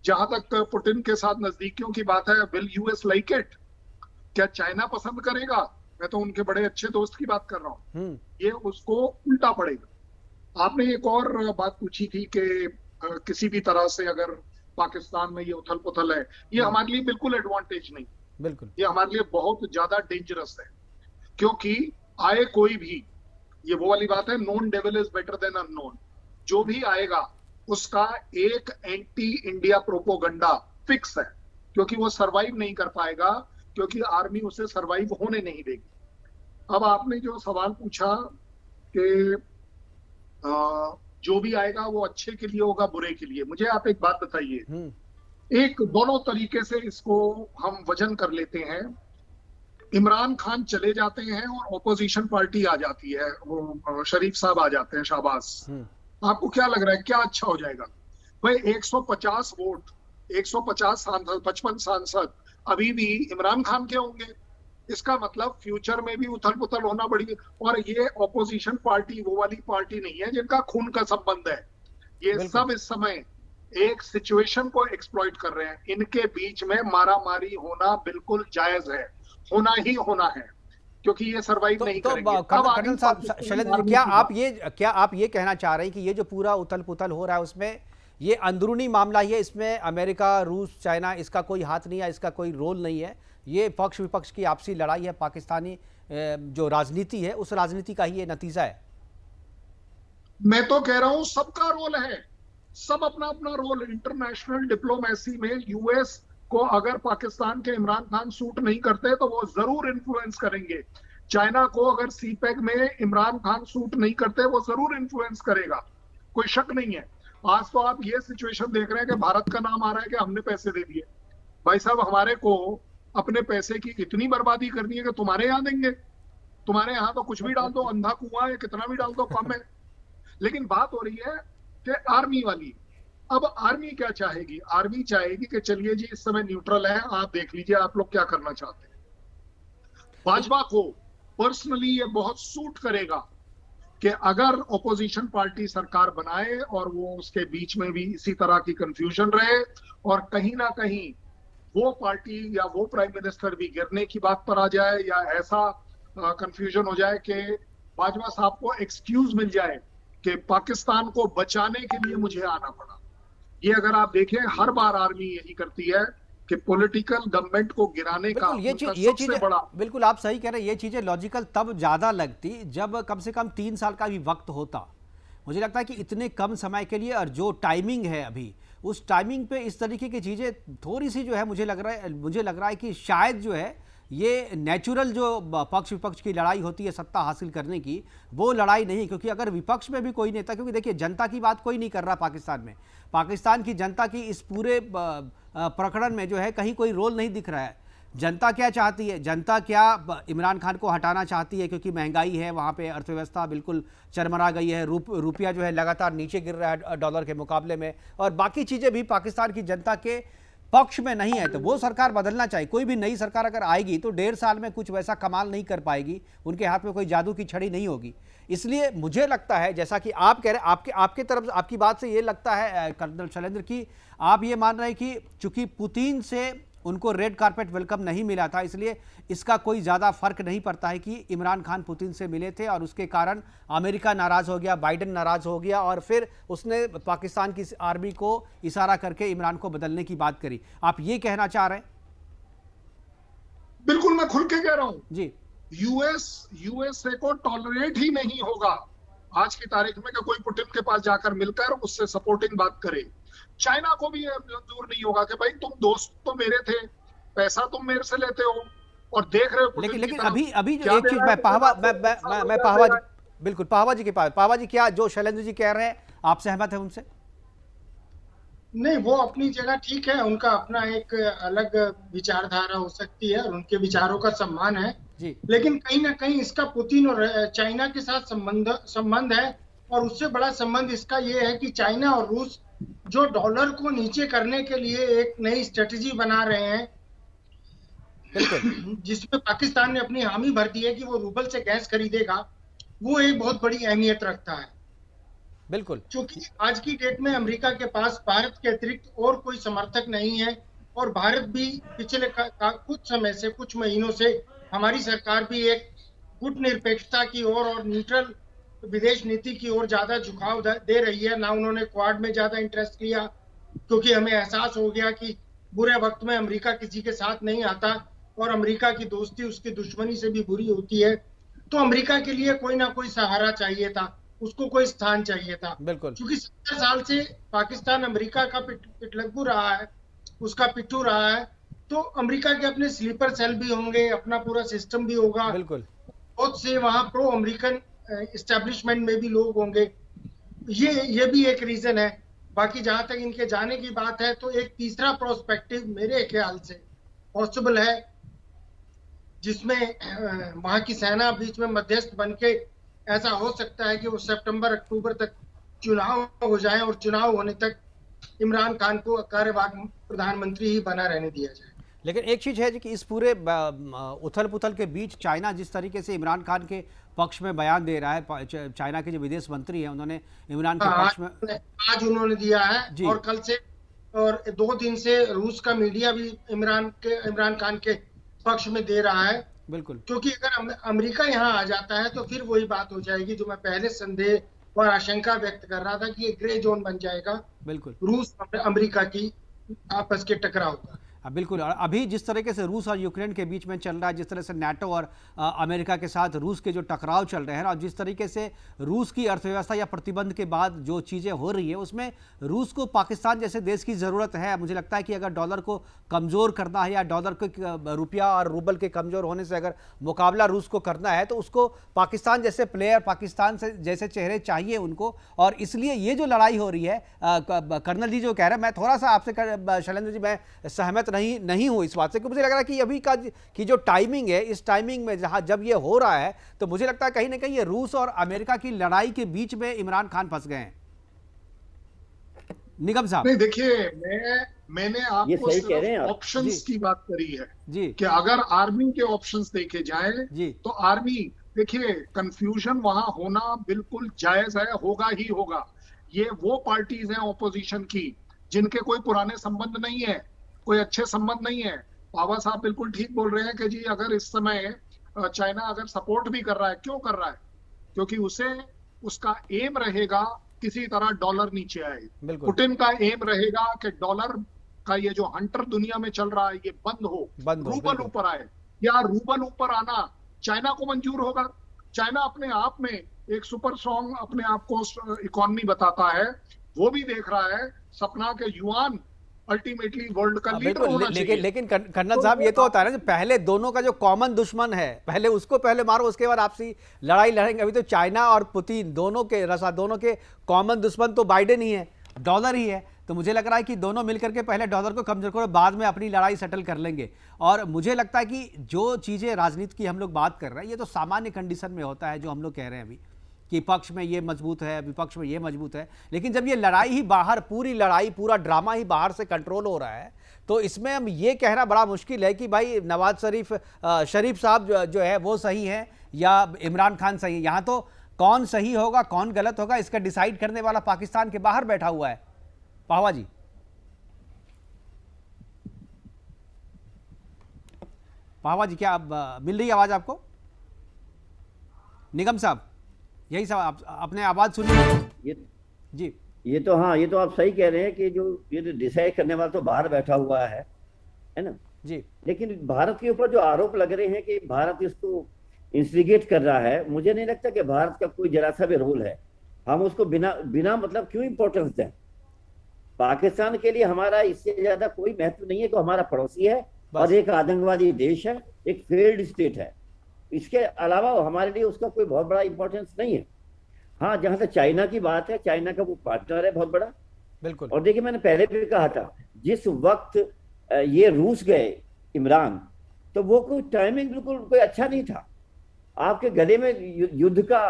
जहां तक पुतिन के साथ नजदीकियों की बात है, विल यूएस लाइक इट? क्या चाइना पसंद करेगा? मैं तो उनके बड़े अच्छे दोस्त की बात कर रहा हूं। ये उसको उल्टा पड़ेगा। आपने एक और बात पूछी थी कि किसी भी तरह से अगर पाकिस्तान में ये उथल पुथल है, ये हमारे लिए बिल्कुल एडवांटेज नहीं, बिल्कुल ये हमारे लिए बहुत ज्यादा डेंजरस है। क्योंकि आए कोई भी, ये वो वाली बात है, known devil is better than unknown. जो भी आएगा उसका एक एंटी इंडिया प्रोपोगंडा फिक्स है, क्योंकि वो सरवाइव नहीं कर पाएगा, क्योंकि आर्मी उसे सरवाइव होने नहीं देगी। अब आपने जो सवाल पूछा कि जो भी आएगा वो अच्छे के लिए होगा बुरे के लिए, मुझे आप एक बात बताइए, एक दोनों तरीके से इसको हम वजन कर लेते हैं। इमरान खान चले जाते हैं और ऑपोजिशन पार्टी आ जाती है, वो शरीफ साहब आ जाते हैं, शाहबाज, आपको क्या लग रहा है क्या अच्छा हो जाएगा? भाई 150 वोट, 150 सांसद, 55 सांसद अभी भी इमरान खान के होंगे। इसका मतलब फ्यूचर में भी उथल पुथल होना बड़ी, और ये ऑपोजिशन पार्टी वो वाली पार्टी नहीं है जिनका खून का संबंध है। ये सब इस समय एक सिचुएशन को एक्सप्लॉइट कर रहे हैं। इनके बीच में मारामारी होना बिल्कुल जायज है, होना ही होना है, क्योंकि ये सरवाइव नहीं करेंगे। कर्नल साहब, शैलेंद्र, क्या आप ये कहना चाह रहे हैं कि ये जो पूरा उथल पुथल हो रहा है उसमें ये अंदरूनी मामला ही है, इसमें अमेरिका, रूस, चाइना इसका कोई हाथ नहीं है, इसका कोई रोल नहीं है, ये पक्ष विपक्ष की आपसी लड़ाई है, पाकिस्तानी जो राजनीति है उस राजनीति का ही ये नतीजा है? मैं तो कह रहा हूं सबका रोल है, सब अपना अपना रोल। इंटरनेशनल डिप्लोमेसी में यूएस को अगर पाकिस्तान के इमरान खान सूट नहीं करते तो वो जरूर इन्फ्लुएंस करेंगे। चाइना को अगर सीपेक में इमरान खान सूट नहीं करते वो जरूर इन्फ्लुएंस करेगा, कोई शक नहीं है। आज तो आप ये सिचुएशन देख रहे हैं कि भारत का नाम आ रहा है कि हमने पैसे दे दिए। भाई साहब, हमारे को अपने पैसे की इतनी बर्बादी करनी है कि तुम्हारे यहाँ देंगे? तुम्हारे यहाँ तो कुछ भी डाल दो, अंधा कुआं है, कितना भी डाल दो कम है। लेकिन बात हो रही है कि आर्मी वाली। अब आर्मी क्या चाहेगी? आर्मी चाहेगी कि चलिए जी इस समय न्यूट्रल है, आप देख लीजिए आप लोग क्या करना चाहते हैं। भाजपा को पर्सनली ये बहुत सूट करेगा कि अगर ऑपोजिशन पार्टी सरकार बनाए और वो उसके बीच में भी इसी तरह की कंफ्यूजन रहे और कहीं ना कहीं वो पार्टी या वो प्राइम मिनिस्टर भी गिरने की बात पर आ जाए, या ऐसा कंफ्यूजन हो जाए कि बाजवा साहब को एक्सक्यूज मिल जाए कि पाकिस्तान को बचाने के लिए मुझे आना पड़ा। ये अगर आप देखें हर बार आर्मी यही करती है कि पॉलिटिकल गवर्नमेंट को गिराने का ये चीजें बड़ा, बिल्कुल आप सही कह रहे हैं, ये चीजें लॉजिकल तब ज्यादा लगती जब कम से कम 3 साल का भी वक्त होता। मुझे लगता है कि इतने कम समय के लिए और जो टाइमिंग है अभी, उस टाइमिंग पे इस तरीके की चीजें थोड़ी सी जो है मुझे लग रहा है कि शायद जो है ये नेचुरल जो पक्ष विपक्ष की लड़ाई होती है सत्ता हासिल करने की, वो लड़ाई नहीं। क्योंकि अगर विपक्ष में भी कोई नेता, क्योंकि देखिए जनता की बात कोई नहीं कर रहा पाकिस्तान में, पाकिस्तान की जनता की इस पूरे प्रकरण में जो है कहीं कोई रोल नहीं दिख रहा है। जनता क्या चाहती है? जनता क्या इमरान खान को हटाना चाहती है क्योंकि महंगाई है, वहाँ पे अर्थव्यवस्था बिल्कुल चरमरा गई है, रुपया जो है लगातार नीचे गिर रहा है डॉलर के मुकाबले में, और बाकी चीज़ें भी पाकिस्तान की जनता के पक्ष में नहीं है। तो वो सरकार बदलना चाहिए। कोई भी नई सरकार अगर आएगी तो 1.5 साल में कुछ वैसा कमाल नहीं कर पाएगी, उनके हाथ में कोई जादू की छड़ी नहीं होगी। इसलिए मुझे लगता है, जैसा कि आप कह रहे हैं, आपके तरफ आपकी बात से ये लगता है कर्नल शैलेंद्र की आप ये मान रहे हैं कि चूंकि पुतिन से उनको रेड कारपेट वेलकम नहीं मिला था, इसलिए इसका कोई ज़्यादा फर्क नहीं पड़ता है कि इमरान खान पुतिन से मिले थे और उसके कारण अमेरिका नाराज़ हो गया, बाइडेन नाराज़ हो गया और फिर उसने पाकिस्तान की आर्मी को इशारा करके इमरान को बदलने की बात करी। आप ये कहना चाह रहे हैं? बिल्कुल, मैं खुल के कह रहा हूं जी। यूएसए को टॉलरेट ही नहीं होगा आज की तारीख में कि कोई पुतिन के पास जाकर मिलकर उससे सपोर्टिंग बात करे। चाइना को भी मंजूर नहीं होगा कि भाई तुम दोस्त तो मेरे थे, पैसा तुम मेरे से लेते हो और देख रहे हो। लेकिन अभी जो एक चीज मैं पाहवा बिल्कुल पाहवा जी के पास, पाहवा जी क्या जो शैलेंद्र जी कह रहे हैं आप सहमत हैं उनसे? नहीं, वो अपनी जगह ठीक है, उनका अपना एक अलग विचारधारा हो सकती है और उनके विचारों का सम्मान है जी। लेकिन कहीं ना कहीं इसका पुतिन और चाइना के साथ संबंध है, और उससे बड़ा संबंध इसका ये है कि चाइना और रूस जो डॉलर को नीचे करने के लिए एक नई स्ट्रेटजी बना रहे हैं, जिसमें पाकिस्तान ने अपनी हामी भर दी है कि वो रूबल से गैस खरीदेगा, वो एक बहुत बड़ी अहमियत रखता है। बिल्कुल, क्योंकि आज की डेट में अमेरिका के पास भारत के अतिरिक्त और कोई समर्थक नहीं है, और भारत भी पिछले कुछ समय से, कुछ महीनों से हमारी सरकार भी एक गुटनिरपेक्षता की ओर और न्यूट्रल विदेश नीति की ओर ज्यादा झुकाव दे रही है। ना उन्होंने क्वाड में ज्यादा इंटरेस्ट लिया, क्योंकि हमें एहसास हो गया कि बुरे वक्त में अमेरिका किसी के साथ नहीं आता और अमेरिका की दोस्ती उसकी दुश्मनी से भी बुरी होती है। तो अमेरिका के लिए कोई ना कोई सहारा चाहिए था, उसको कोई स्थान चाहिए था। बिल्कुल। क्योंकि 70 साल से पाकिस्तान अमेरिका का पिटलग्गू रहा है, उसका पिट्ठू रहा है। तो अमेरिका के अपने स्लीपर सेल भी होंगे, अपना पूरा सिस्टम भी होगा, बिल्कुल। बहुत से वहां प्रो अमेरिकन एस्टेब्लिशमेंट में भी लोग होंगे। ये भी एक रीजन है। बाकी जहां तक इनके जाने की बात है, तो एक तीसरा प्रोस्पेक्टिव मेरे ख्याल से पॉसिबल है, जिसमें वहां की सेना बीच में मध्यस्थ बन के ऐसा हो सकता है कि वो सितंबर अक्टूबर तक चुनाव हो जाए और चुनाव होने तक इमरान खान को कार्यवाहक प्रधानमंत्री ही बना रहने दिया जाए। लेकिन एक चीज़ है कि इस पूरे उथल पुथल के बीच चाइना जिस तरीके से इमरान खान के पक्ष में बयान दे रहा है, चाइना के जो विदेश मंत्री हैं उन्होंने इमरान के पक्ष में आज उन्होंने दिया है और कल से और 2 दिन से रूस का मीडिया भी इमरान खान के पक्ष में दे रहा है। बिल्कुल। क्योंकि अगर अमेरिका यहाँ आ जाता है तो फिर वही बात हो जाएगी जो मैं पहले संदेह और आशंका व्यक्त कर रहा था कि ये ग्रे जोन बन जाएगा। बिल्कुल। रूस और अमेरिका की आपस के टकराव का। बिल्कुल। और अभी जिस तरीके से रूस और यूक्रेन के बीच में चल रहा है, जिस तरह से नाटो और अमेरिका के साथ रूस के जो टकराव चल रहे हैं, और जिस तरीके से रूस की अर्थव्यवस्था या प्रतिबंध के बाद जो चीज़ें हो रही है, उसमें रूस को पाकिस्तान जैसे देश की ज़रूरत है। मुझे लगता है कि अगर डॉलर को कमज़ोर करना है या डॉलर को रुपया और रूबल के कमज़ोर होने से अगर मुकाबला रूस को करना है, तो उसको पाकिस्तान जैसे प्लेयर, पाकिस्तान से जैसे चेहरे चाहिए उनको। और इसलिए ये जो लड़ाई हो रही है, कर्नल जी जो कह रहे हैं, मैं थोड़ा सा आपसे शैलेंद्र जी मैं सहमत नहीं हूं इस बात से, क्योंकि मुझे लग रहा है कि अभी की जो टाइमिंग है, इस टाइमिंग में जब ये हो रहा है, तो मुझे लगता है कहीं ना कहीं ये रूस और अमेरिका की लड़ाई के बीच में इमरान खान फंस गए हैं। निगम साहब। नहीं, देखिए, मैंने आपको सिर्फ ऑप्शंस की बात करी है जी, कि अगर आर्मी के ऑप्शंस देखे जाएं तो आर्मी, देखिए, कंफ्यूजन वहां होना बिल्कुल जायज है, होगा ही होगा। ये वो पार्टीज हैं ऑपोजिशन की जिनके कोई पुराने संबंध नहीं है, कोई अच्छे संबंध नहीं है। बाबा साहब बिल्कुल ठीक बोल रहे हैं कि जी अगर इस समय चाइना अगर सपोर्ट भी कर रहा है, क्यों कर रहा है? क्योंकि उसका एम रहेगा किसी तरह डॉलर नीचे आए। पुतिन का एम रहेगा कि डॉलर का ये जो हंटर दुनिया में चल रहा है ये बंद हो, रूबल ऊपर आए। या रूबल ऊपर आना चाइना को मंजूर होगा? चाइना अपने आप में एक सुपर स्ट्रॉन्ग अपने आप को इकोनॉमी बताता है, वो भी देख रहा है सपना के युआन अल्टीमेटली वर्ल्ड का लीडर होना चाहिए। लेकिन कर्नल साहब, ये तो होता है ना, पहले दोनों का जो कॉमन दुश्मन है, पहले उसको पहले मारो, उसके बाद आपसी लड़ाई लड़ेंगे। अभी तो चाइना और पुतिन दोनों के कॉमन दुश्मन तो बाइडेन ही है, डॉलर ही है। तो मुझे लग रहा है कि दोनों मिलकर के पहले डॉलर को कमजोर करो, बाद में अपनी लड़ाई सेटल कर लेंगे। और मुझे लगता है कि जो चीज़ें राजनीति की हम लोग बात कर रहे हैं, ये तो सामान्य कंडीशन में होता है, जो हम लोग कह रहे हैं अभी कि पक्ष में ये मजबूत है, विपक्ष में ये मजबूत है। लेकिन जब ये लड़ाई ही बाहर, पूरी लड़ाई, पूरा ड्रामा ही बाहर से कंट्रोल हो रहा है, तो इसमें हम ये कहना बड़ा मुश्किल है कि भाई नवाज शरीफ साहब जो है वो सही है या इमरान खान सही है। यहाँ तो कौन सही होगा, कौन गलत होगा, इसका डिसाइड करने वाला पाकिस्तान के बाहर बैठा हुआ है। पावा जी, क्या मिल रही है आवाज आपको? निगम साहब, यही सब आपने आवाज सुनी? जी, ये तो हाँ, ये तो आप सही कह रहे हैं कि जो ये डिसाइड करने वाला तो बाहर बैठा हुआ है ना जी। लेकिन भारत के ऊपर जो आरोप लग रहे हैं कि भारत इसको इंस्टिगेट कर रहा है, मुझे नहीं लगता कि भारत का कोई जरा सा भी रोल है। हम उसको बिना मतलब क्यों इंपॉर्टेंस दें? पाकिस्तान के लिए हमारा इससे ज्यादा कोई महत्व नहीं है कि हमारा पड़ोसी है और एक आतंकवादी देश है, एक फेल्ड स्टेट है। इसके अलावा हमारे लिए उसका कोई बहुत बड़ा इंपॉर्टेंस नहीं है। हाँ, जहां तक चाइना की बात है, चाइना का वो पार्टनर है बहुत बड़ा। बिल्कुल। और देखिए, मैंने पहले भी कहा था, जिस वक्त ये रूस गए इमरान, तो वो कोई टाइमिंग बिल्कुल कोई अच्छा नहीं था। आपके गले में युद्ध का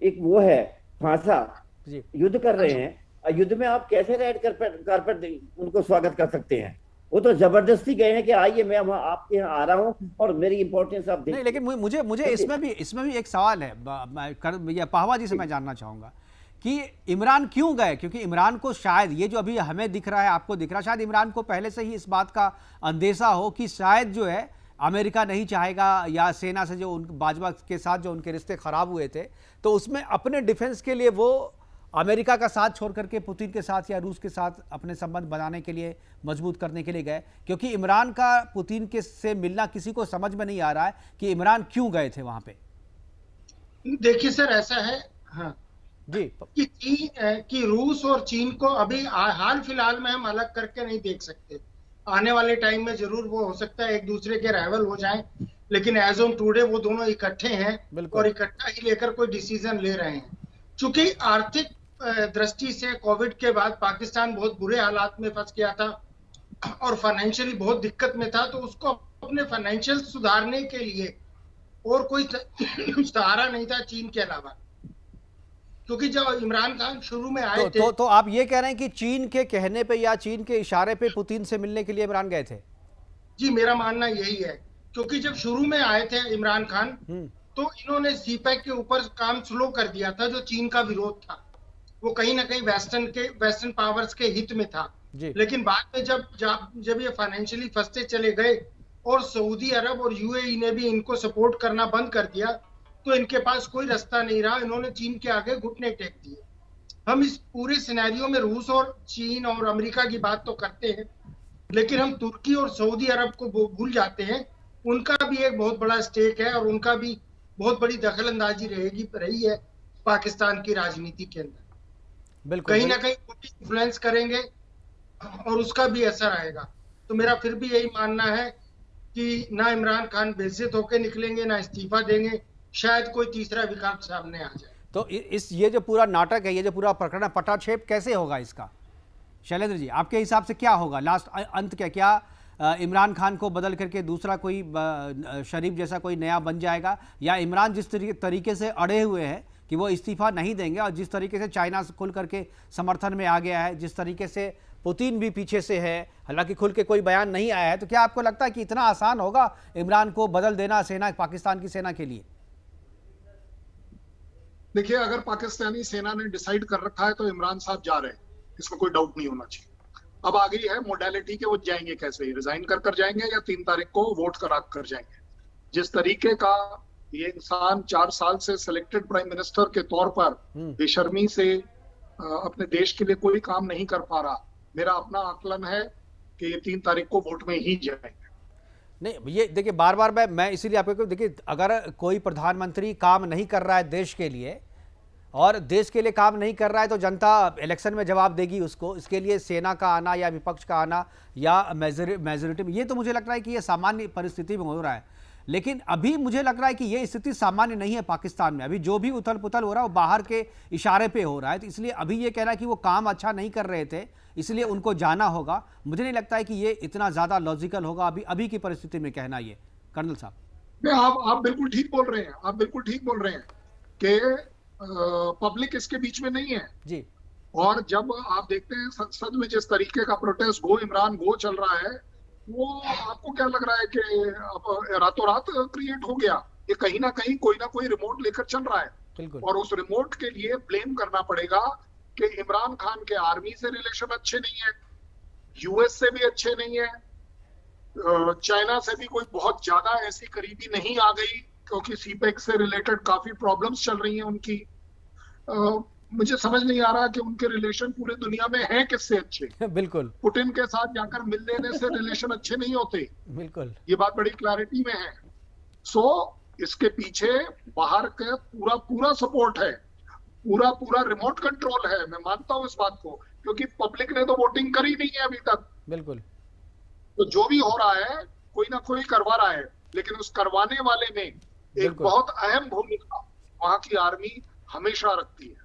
एक वो है फांसा, युद्ध कर रहे हैं, युद्ध में आप कैसे रेड कारपेट उनको स्वागत कर सकते हैं? वो तो जबरदस्ती गए हैं कि आइए, मैं आपके यहाँ आ रहा हूँ और मेरी इंपॉर्टेंस आप देखिए। लेकिन मुझे इसमें भी एक सवाल है, पाहवा जी से मैं जानना चाहूंगा कि इमरान क्यों गए? क्योंकि इमरान को शायद ये जो अभी हमें दिख रहा है, आपको दिख रहा है, शायद इमरान को पहले से ही इस बात का अंदेशा हो कि शायद जो है अमेरिका नहीं चाहेगा, या सेना से जो बाजवा के साथ जो उनके रिश्ते खराब हुए थे, तो उसमें अपने डिफेंस के लिए वो अमेरिका का साथ छोड़ करके पुतिन के साथ या रूस के साथ अपने संबंध बनाने के लिए, मजबूत करने के लिए गए? क्योंकि इमरान का पुतिन के से मिलना किसी को समझ में नहीं आ रहा है कि इमरान क्यों गए थे वहां पे। देखिए सर, ऐसा है हाँ जी कि रूस और चीन को अभी हाल फिलहाल में हम अलग करके नहीं देख सकते। आने वाले टाइम में जरूर वो हो सकता है एक दूसरे के राइवल हो जाएं, लेकिन एज ऑन टुडे वो दोनों इकट्ठे हैं और इकट्ठा ही लेकर कोई डिसीजन ले रहे हैं। चूंकि आर्थिक दृष्टि से कोविड के बाद पाकिस्तान बहुत बुरे हालात में फंस गया था और फाइनेंशियली बहुत दिक्कत में था, तो उसको अपने फाइनेंशियल सुधारने के लिए और कोई सहारा नहीं था चीन के अलावा। क्योंकि जब इमरान खान शुरू में आए थे तो आप ये कह रहे हैं कि चीन के कहने पे या चीन के इशारे पे पुतिन से मिलने के लिए इमरान गए थे? जी, मेरा मानना यही है। क्योंकि जब शुरू में आए थे इमरान खान तो इन्होंने सीपैक के ऊपर काम स्लो कर दिया था, जो चीन का विरोध था वो कहीं ना कहीं वेस्टर्न पावर्स के हित में था। लेकिन बाद में जब ये फाइनेंशियली फंसते चले गए और सऊदी अरब और यूएई ने भी इनको सपोर्ट करना बंद कर दिया, तो इनके पास कोई रास्ता नहीं रहा, इन्होंने चीन के आगे घुटने टेक दिए। हम इस पूरे सिनेरियो में रूस और चीन और अमेरिका की बात तो करते हैं, लेकिन हम तुर्की और सऊदी अरब को भूल जाते हैं। उनका भी एक बहुत बड़ा स्टेक है और उनका भी बहुत बड़ी दखलंदाजी रही है पाकिस्तान की राजनीति के अंदर। कहीं ना कहीं इन्फ्लुएंस करेंगे और उसका भी असर आएगा। तो मेरा फिर भी यही मानना है कि ना इमरान खान बेइज्जत होकर निकलेंगे, ना इस्तीफा देंगे, शायद कोई तीसरा विकल्प सामने आ जाए। तो ये जो पूरा नाटक है, ये जो पूरा प्रकरण, पटाक्षेप कैसे होगा इसका? शैलेंद्र जी, आपके हिसाब से क्या होगा लास्ट अंत? क्या इमरान खान को बदल करके दूसरा कोई शरीफ जैसा कोई नया बन जाएगा, या इमरान जिस तरीके से अड़े हुए हैं कि वो इस्तीफा नहीं देंगे, और जिस तरीके से चाइना से खुल करके समर्थन में आ गया है, जिस तरीके से पुतिन भी पीछे से है, हालांकि खुल के कोई बयान नहीं आया है, तो क्या आपको लगता है कि इतना आसान होगा इमरान को बदल देना पाकिस्तान की सेना के लिए? देखिए, अगर पाकिस्तानी सेना ने डिसाइड कर रखा है तो इमरान साहब जा रहे हैं, इसमें कोई डाउट नहीं होना चाहिए। अब आ गई है मोडालिटी के वो जाएंगे कैसे, रिजाइन कर जाएंगे या 3 तारीख को वोट करा कर जाएंगे। जिस तरीके का ये इंसान 4 साल से सिलेक्टेड प्राइम मिनिस्टर के तौर पर बेशर्मी से अपने देश के लिए कोई काम नहीं कर पा रहा, मेरा अपना आकलन है कि ये 3 तारीख को वोट में ही जाएंगे। नहीं, ये देखिए, बार बार मैं इसीलिए आपको देखिए, अगर कोई प्रधानमंत्री काम नहीं कर रहा है देश के लिए, और देश के लिए काम नहीं कर रहा है, तो जनता इलेक्शन में जवाब देगी उसको। इसके लिए सेना का आना या विपक्ष का आना या मेजोरिटी में, ये तो मुझे लग रहा है कि ये सामान्य परिस्थिति में हो रहा है। लेकिन अभी मुझे लग रहा है कि ये स्थिति सामान्य नहीं है पाकिस्तान में। अभी जो भी उथल पुथल हो रहा है वो बाहर के इशारे पे हो रहा है, तो इसलिए अभी ये कहना है कि वो काम अच्छा नहीं कर रहे थे इसलिए उनको जाना होगा, मुझे नहीं लगता है कि ये इतना ज्यादा लॉजिकल होगा अभी की परिस्थिति में कहना ये। कर्नल साहब, आप बिल्कुल ठीक बोल रहे हैं, आप बिल्कुल ठीक बोल रहे हैं कि पब्लिक इसके बीच में नहीं है जी। और जब आप देखते हैं संसद में जिस तरीके का प्रोटेस्ट गो इमरान गो चल रहा है, वो आपको क्या लग रहा है कि रातों रात क्रिएट हो गया? ये कहीं ना कहीं कोई ना कोई रिमोट लेकर चल रहा है, और उस रिमोट के लिए ब्लेम करना पड़ेगा कि इमरान खान के आर्मी से रिलेशन अच्छे नहीं है, यूएस से भी अच्छे नहीं है, चाइना से भी कोई बहुत ज्यादा ऐसी करीबी नहीं आ गई, क्योंकि सीपेक से रिलेटेड काफी प्रॉब्लम्स चल रही हैं उनकी। मुझे समझ नहीं आ रहा कि उनके रिलेशन पूरे दुनिया में हैं किससे अच्छे। बिल्कुल, पुतिन के साथ जाकर मिल लेने से रिलेशन अच्छे नहीं होते, बिल्कुल, ये बात बड़ी क्लैरिटी में है। इसके पीछे बाहर का पूरा सपोर्ट है, पूरा रिमोट कंट्रोल है। मैं मानता हूं इस बात को, क्योंकि पब्लिक ने तो वोटिंग करी नहीं है अभी तक। बिल्कुल, तो जो भी हो रहा है कोई ना कोई करवा रहा है, लेकिन उस करवाने वाले में एक बहुत अहम भूमिका वहां की आर्मी हमेशा रखती है।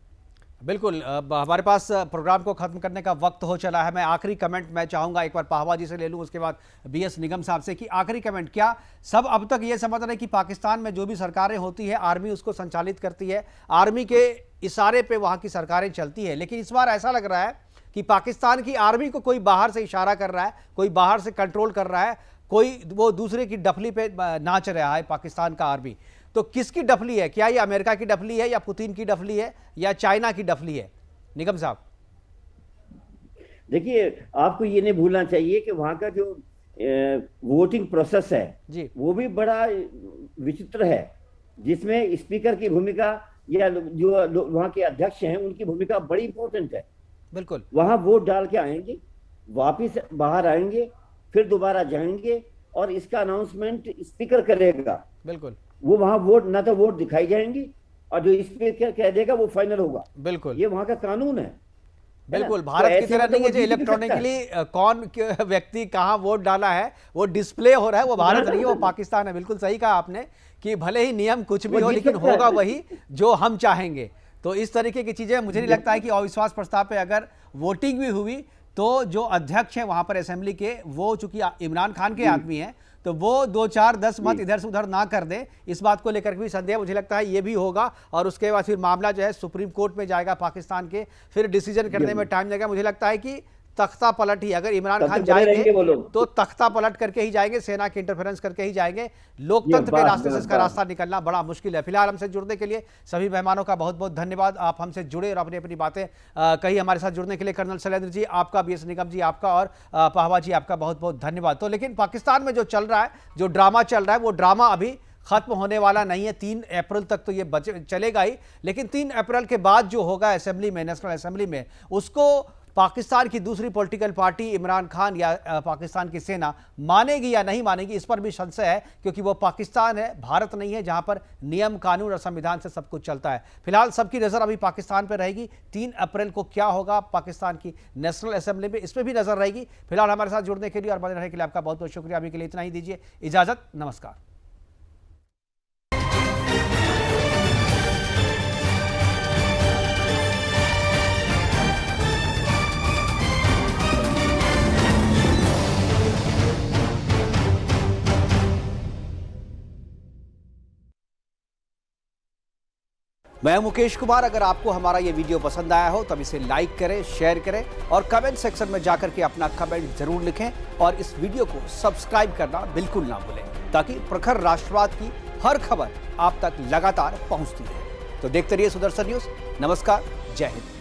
बिल्कुल, हमारे पास प्रोग्राम को खत्म करने का वक्त हो चला है। मैं आखिरी कमेंट मैं चाहूंगा एक बार पाहवा जी से ले लूं, उसके बाद बीएस निगम साहब से, कि आखिरी कमेंट, क्या सब अब तक ये समझ रहे हैं कि पाकिस्तान में जो भी सरकारें होती है आर्मी उसको संचालित करती है, आर्मी के इशारे पे वहां की सरकारें चलती है, लेकिन इस बार ऐसा लग रहा है कि पाकिस्तान की आर्मी को कोई बाहर से इशारा कर रहा है, कोई बाहर से कंट्रोल कर रहा है, कोई वो दूसरे की डफली पे नाच रहा है पाकिस्तान का आर्मी। तो किसकी डफली है? क्या ये अमेरिका की डफली है, या पुतिन की डफली है, या चाइना की डफली है? निगम साहब, देखिए, आपको ये नहीं भूलना चाहिए कि वहां का जो वोटिंग प्रोसेस है जी, वो भी बड़ा विचित्र है, जिसमें स्पीकर की भूमिका या जो वहाँ के अध्यक्ष हैं उनकी भूमिका बड़ी इंपॉर्टेंट है। बिल्कुल, वहां वोट डाल के आएंगे, वापिस बाहर आएंगे, फिर दोबारा जाएंगे और इसका अनाउंसमेंट स्पीकर करेगा। बिल्कुल, वो वहां वोट ना तो वोट दिखाई जाएंगी और जो स्पीकर कह देगा वो फाइनल होगा। बिल्कुल, ये वहां का कानून है। बिल्कुल। भारत की तरह नहीं है जो इलेक्ट्रॉनिकली कौन व्यक्ति कहाँ वोट डाला है वो डिस्प्ले हो रहा है, वो भारत नहीं है, वो पाकिस्तान है। बिल्कुल सही कहा आपने कि भले ही नियम कुछ भी हो लेकिन होगा वही जो हम चाहेंगे। तो इस तरीके की चीजें मुझे नहीं लगता है कि अविश्वास प्रस्ताव पे अगर वोटिंग भी हुई तो जो अध्यक्ष हैं वहां पर असेंबली के, वो चूंकि इमरान खान के आदमी हैं, तो वो 2, 4, 10 मत इधर से उधर ना कर दे, इस बात को लेकर भी संदेह मुझे लगता है ये भी होगा। और उसके बाद फिर मामला जो है सुप्रीम कोर्ट में जाएगा पाकिस्तान के, फिर डिसीजन करने में टाइम लगेगा। मुझे लगता है कि तख्ता पलट ही, अगर इमरान खान जाएंगे तो तख्ता पलट करके ही जाएंगे, सेना के इंटरफेरेंस करके ही जाएंगे। लोकतंत्र के रास्ते से इसका रास्ता निकलना बड़ा मुश्किल है। फिलहाल हमसे जुड़ने के लिए सभी मेहमानों का बहुत बहुत धन्यवाद। आप हमसे जुड़े और अपनी अपनी बातें कही हमारे साथ जुड़ने के लिए कर्नल शैलेंद्र जी आपका, BS निगम जी आपका और पाहवा जी आपका बहुत बहुत धन्यवाद। तो लेकिन पाकिस्तान में जो चल रहा है, जो ड्रामा चल रहा है, वो ड्रामा अभी खत्म होने वाला नहीं है। 3 अप्रैल तक तो ये चलेगा ही, लेकिन 3 अप्रैल के बाद जो होगा असेंबली में, नेशनल असेंबली में, उसको पाकिस्तान की दूसरी पॉलिटिकल पार्टी इमरान खान या पाकिस्तान की सेना मानेगी या नहीं मानेगी, इस पर भी संशय है, क्योंकि वो पाकिस्तान है, भारत नहीं है, जहां पर नियम कानून और संविधान से सब कुछ चलता है। फिलहाल सबकी नजर अभी पाकिस्तान पर रहेगी। 3 अप्रैल को क्या होगा पाकिस्तान की नेशनल असेंबली में, इस पर भी नजर रहेगी। फिलहाल हमारे साथ जुड़ने के लिए और बने रहने के लिए आपका बहुत बहुत शुक्रिया। अभी के लिए इतना ही, दीजिए इजाजत, नमस्कार। मैं मुकेश कुमार। अगर आपको हमारा ये वीडियो पसंद आया हो तब इसे लाइक करें, शेयर करें और कमेंट सेक्शन में जाकर के अपना कमेंट जरूर लिखें और इस वीडियो को सब्सक्राइब करना बिल्कुल ना भूलें, ताकि प्रखर राष्ट्रवाद की हर खबर आप तक लगातार पहुंचती रहे। तो देखते रहिए सुदर्शन न्यूज। नमस्कार, जय हिंद।